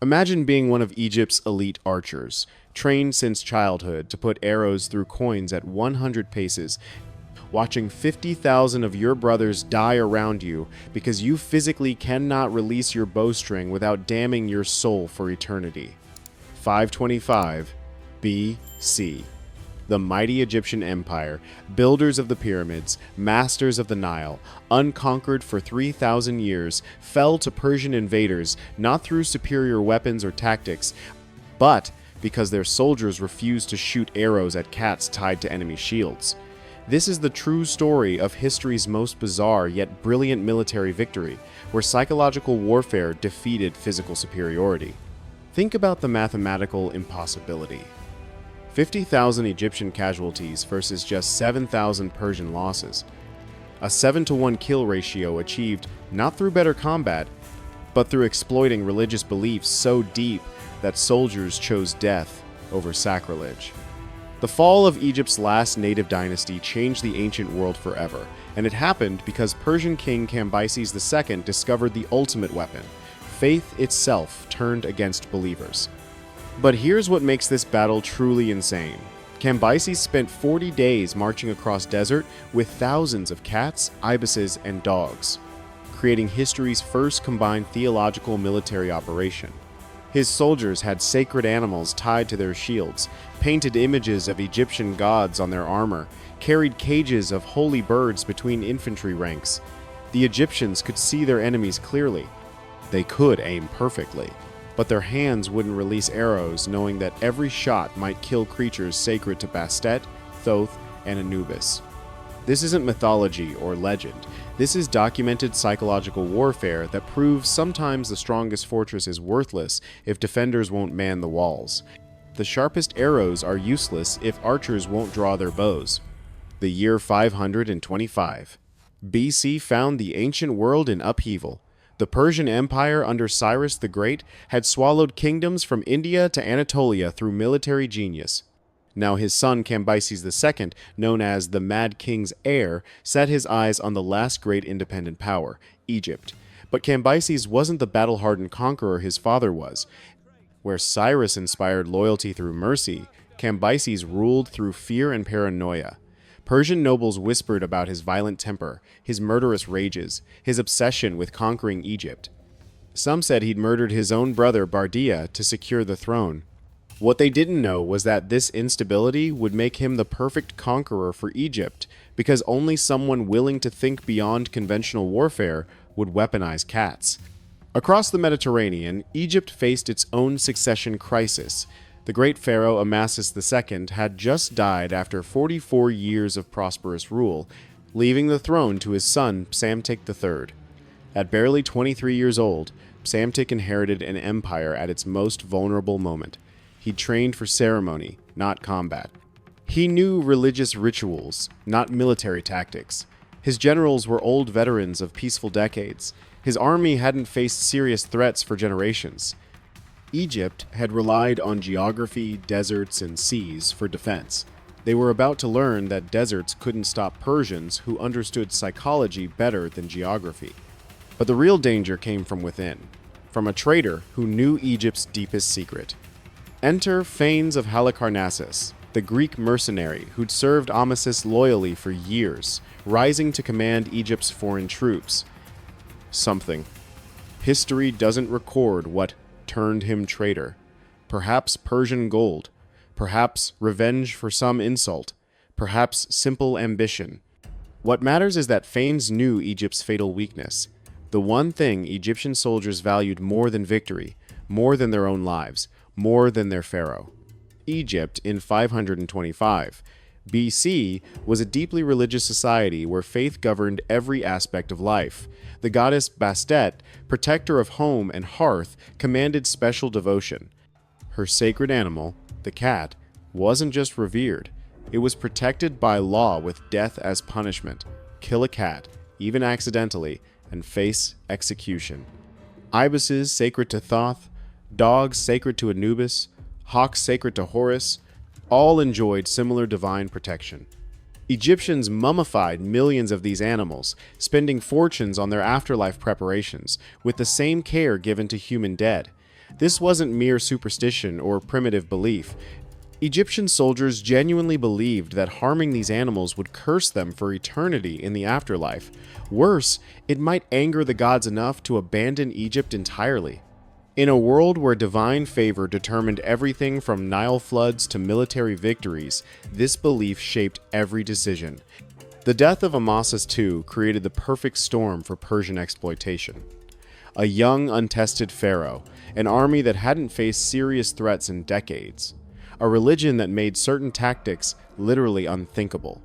Imagine being one of Egypt's elite archers, trained since childhood to put arrows through coins at 100 paces, watching 50,000 of your brothers die around you because you physically cannot release your bowstring without damning your soul for eternity. 525 BC. The mighty Egyptian Empire, builders of the pyramids, masters of the Nile, unconquered for 3,000 years, fell to Persian invaders not through superior weapons or tactics, but because their soldiers refused to shoot arrows at cats tied to enemy shields. This is the true story of history's most bizarre yet brilliant military victory, where psychological warfare defeated physical superiority. Think about the mathematical impossibility. 50,000 Egyptian casualties versus just 7,000 Persian losses. A 7-to-1 kill ratio achieved not through better combat, but through exploiting religious beliefs so deep that soldiers chose death over sacrilege. The fall of Egypt's last native dynasty changed the ancient world forever, and it happened because Persian king Cambyses II discovered the ultimate weapon. Faith itself turned against believers. But here's what makes this battle truly insane. Cambyses spent 40 days marching across desert with thousands of cats, ibises, and dogs, creating history's first combined theological military operation. His soldiers had sacred animals tied to their shields, painted images of Egyptian gods on their armor, carried cages of holy birds between infantry ranks. The Egyptians could see their enemies clearly. They could aim perfectly, but their hands wouldn't release arrows, knowing that every shot might kill creatures sacred to Bastet, Thoth, and Anubis. This isn't mythology or legend. This is documented psychological warfare that proves sometimes the strongest fortress is worthless if defenders won't man the walls. The sharpest arrows are useless if archers won't draw their bows. The year 525. BC found the ancient world in upheaval. The Persian Empire under Cyrus the Great had swallowed kingdoms from India to Anatolia through military genius. Now his son Cambyses II, known as the Mad King's heir, set his eyes on the last great independent power, Egypt. But Cambyses wasn't the battle-hardened conqueror his father was. Where Cyrus inspired loyalty through mercy, Cambyses ruled through fear and paranoia. Persian nobles whispered about his violent temper, his murderous rages, his obsession with conquering Egypt. Some said he'd murdered his own brother Bardia to secure the throne. What they didn't know was that this instability would make him the perfect conqueror for Egypt, because only someone willing to think beyond conventional warfare would weaponize cats. Across the Mediterranean, Egypt faced its own succession crisis. The great pharaoh Amasis II had just died after 44 years of prosperous rule, leaving the throne to his son Psamtik III. At barely 23 years old, Psamtik inherited an empire at its most vulnerable moment. He trained for ceremony, not combat. He knew religious rituals, not military tactics. His generals were old veterans of peaceful decades. His army hadn't faced serious threats for generations. Egypt had relied on geography, deserts, and seas for defense. They were about to learn that deserts couldn't stop Persians who understood psychology better than geography. But the real danger came from within, from a traitor who knew Egypt's deepest secret. Enter Phanes of Halicarnassus, the Greek mercenary who'd served Amasis loyally for years, rising to command Egypt's foreign troops. Something. History doesn't record what turned him traitor. Perhaps Persian gold. Perhaps revenge for some insult. Perhaps simple ambition. What matters is that Phanes knew Egypt's fatal weakness. The one thing Egyptian soldiers valued more than victory, more than their own lives, more than their pharaoh. Egypt, in 525 BC, was a deeply religious society where faith governed every aspect of life. The goddess Bastet, protector of home and hearth, commanded special devotion. Her sacred animal, the cat, wasn't just revered. It was protected by law with death as punishment. Kill a cat, even accidentally, and face execution. Ibises sacred to Thoth, dogs sacred to Anubis, hawks sacred to Horus, all enjoyed similar divine protection. Egyptians mummified millions of these animals, spending fortunes on their afterlife preparations, with the same care given to human dead. This wasn't mere superstition or primitive belief. Egyptian soldiers genuinely believed that harming these animals would curse them for eternity in the afterlife. Worse, it might anger the gods enough to abandon Egypt entirely. In a world where divine favor determined everything from Nile floods to military victories, this belief shaped every decision. The death of Cambyses II created the perfect storm for Persian exploitation. A young, untested pharaoh, an army that hadn't faced serious threats in decades, a religion that made certain tactics literally unthinkable.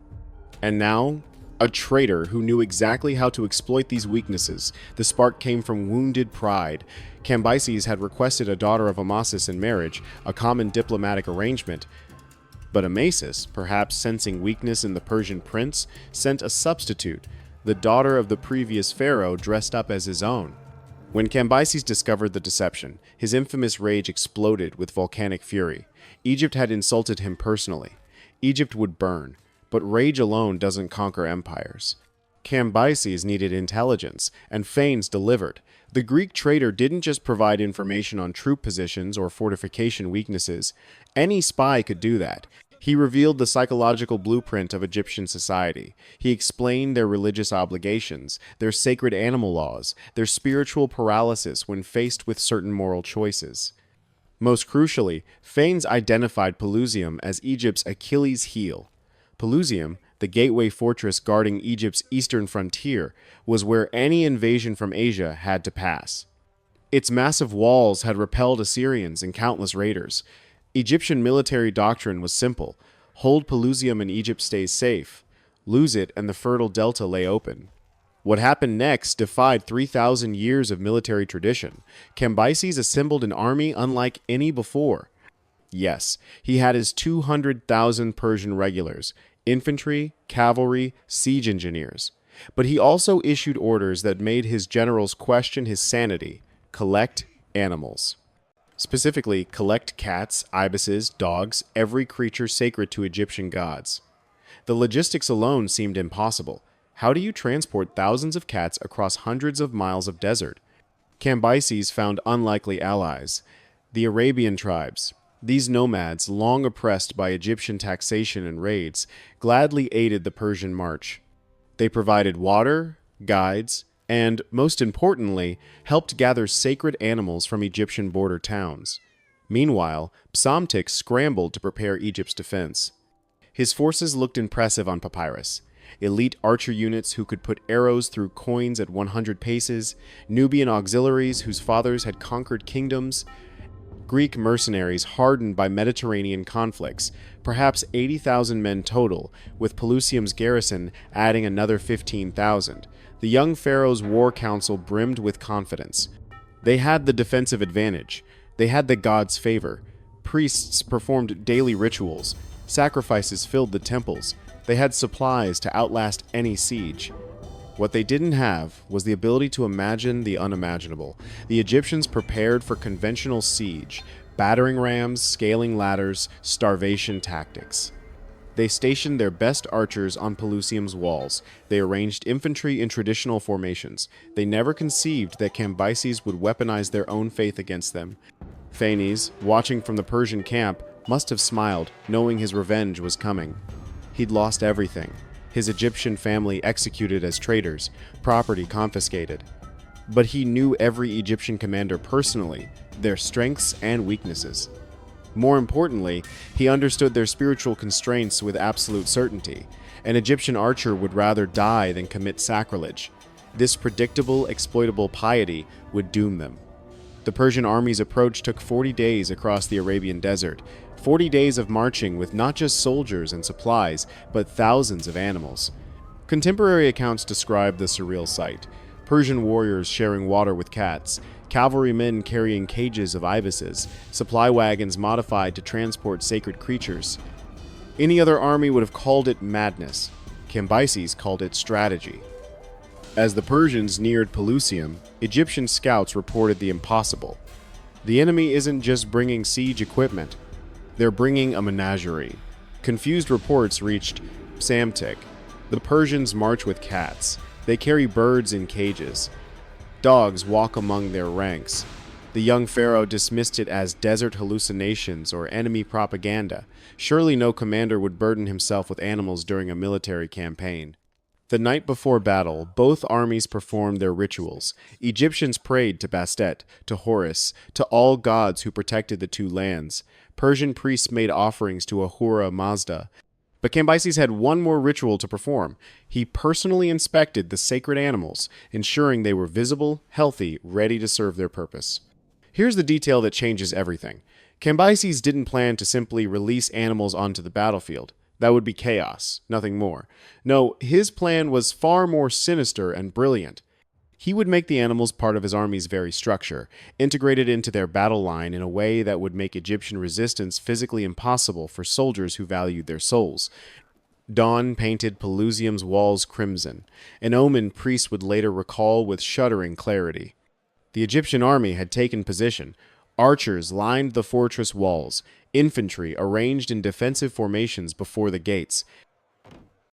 And now, a traitor who knew exactly how to exploit these weaknesses. The spark came from wounded pride. Cambyses had requested a daughter of Cambyses in marriage, a common diplomatic arrangement. But Amasis, perhaps sensing weakness in the Persian prince, sent a substitute, the daughter of the previous pharaoh dressed up as his own. When Cambyses discovered the deception, his infamous rage exploded with volcanic fury. Egypt had insulted him personally. Egypt would burn, but rage alone doesn't conquer empires. Cambyses needed intelligence, and Phanes delivered. The Greek traitor didn't just provide information on troop positions or fortification weaknesses. Any spy could do that. He revealed the psychological blueprint of Egyptian society. He explained their religious obligations, their sacred animal laws, their spiritual paralysis when faced with certain moral choices. Most crucially, Phanes identified Pelusium as Egypt's Achilles heel. Pelusium, the gateway fortress guarding Egypt's eastern frontier, was where any invasion from Asia had to pass. Its massive walls had repelled Assyrians and countless raiders. Egyptian military doctrine was simple: hold Pelusium and Egypt stays safe. Lose it and the fertile delta lay open. What happened next defied 3,000 years of military tradition. Cambyses assembled an army unlike any before. Yes, he had his 200,000 Persian regulars, infantry, cavalry, siege engineers. But he also issued orders that made his generals question his sanity: collect animals. Specifically, collect cats, ibises, dogs, every creature sacred to Egyptian gods. The logistics alone seemed impossible. How do you transport thousands of cats across hundreds of miles of desert? Cambyses found unlikely allies: the Arabian tribes. These nomads, long oppressed by Egyptian taxation and raids, gladly aided the Persian march. They provided water, guides, and, most importantly, helped gather sacred animals from Egyptian border towns. Meanwhile, Psamtik scrambled to prepare Egypt's defense. His forces looked impressive on papyrus: elite archer units who could put arrows through coins at 100 paces, Nubian auxiliaries whose fathers had conquered kingdoms, Greek mercenaries hardened by Mediterranean conflicts, perhaps 80,000 men total, with Pelusium's garrison adding another 15,000. The young pharaoh's war council brimmed with confidence. They had the defensive advantage. They had the gods' favor. Priests performed daily rituals. Sacrifices filled the temples. They had supplies to outlast any siege. What they didn't have was the ability to imagine the unimaginable. The Egyptians prepared for conventional siege, battering rams, scaling ladders, starvation tactics. They stationed their best archers on Pelusium's walls. They arranged infantry in traditional formations. They never conceived that Cambyses would weaponize their own faith against them. Phanes, watching from the Persian camp, must have smiled, knowing his revenge was coming. He'd lost everything. His Egyptian family executed as traitors, property confiscated. But he knew every Egyptian commander personally, their strengths and weaknesses. More importantly, he understood their spiritual constraints with absolute certainty. An Egyptian archer would rather die than commit sacrilege. This predictable, exploitable piety would doom them. The Persian army's approach took 40 days across the Arabian desert, 40 days of marching with not just soldiers and supplies, but thousands of animals. Contemporary accounts describe the surreal sight: Persian warriors sharing water with cats, cavalrymen carrying cages of ibises, supply wagons modified to transport sacred creatures. Any other army would have called it madness. Cambyses called it strategy. As the Persians neared Pelusium, Egyptian scouts reported the impossible. The enemy isn't just bringing siege equipment, they're bringing a menagerie. Confused reports reached Psamtik. The Persians march with cats. They carry birds in cages. Dogs walk among their ranks. The young pharaoh dismissed it as desert hallucinations or enemy propaganda. Surely no commander would burden himself with animals during a military campaign. The night before battle, both armies performed their rituals. Egyptians prayed to Bastet, to Horus, to all gods who protected the two lands. Persian priests made offerings to Ahura Mazda. But Cambyses had one more ritual to perform. He personally inspected the sacred animals, ensuring they were visible, healthy, ready to serve their purpose. Here's the detail that changes everything. Cambyses didn't plan to simply release animals onto the battlefield. That would be chaos, nothing more. No, his plan was far more sinister and brilliant. He would make the animals part of his army's very structure, integrated into their battle line in a way that would make Egyptian resistance physically impossible for soldiers who valued their souls. Dawn painted Pelusium's walls crimson, an omen priests would later recall with shuddering clarity. The Egyptian army had taken position. Archers lined the fortress walls, infantry arranged in defensive formations before the gates.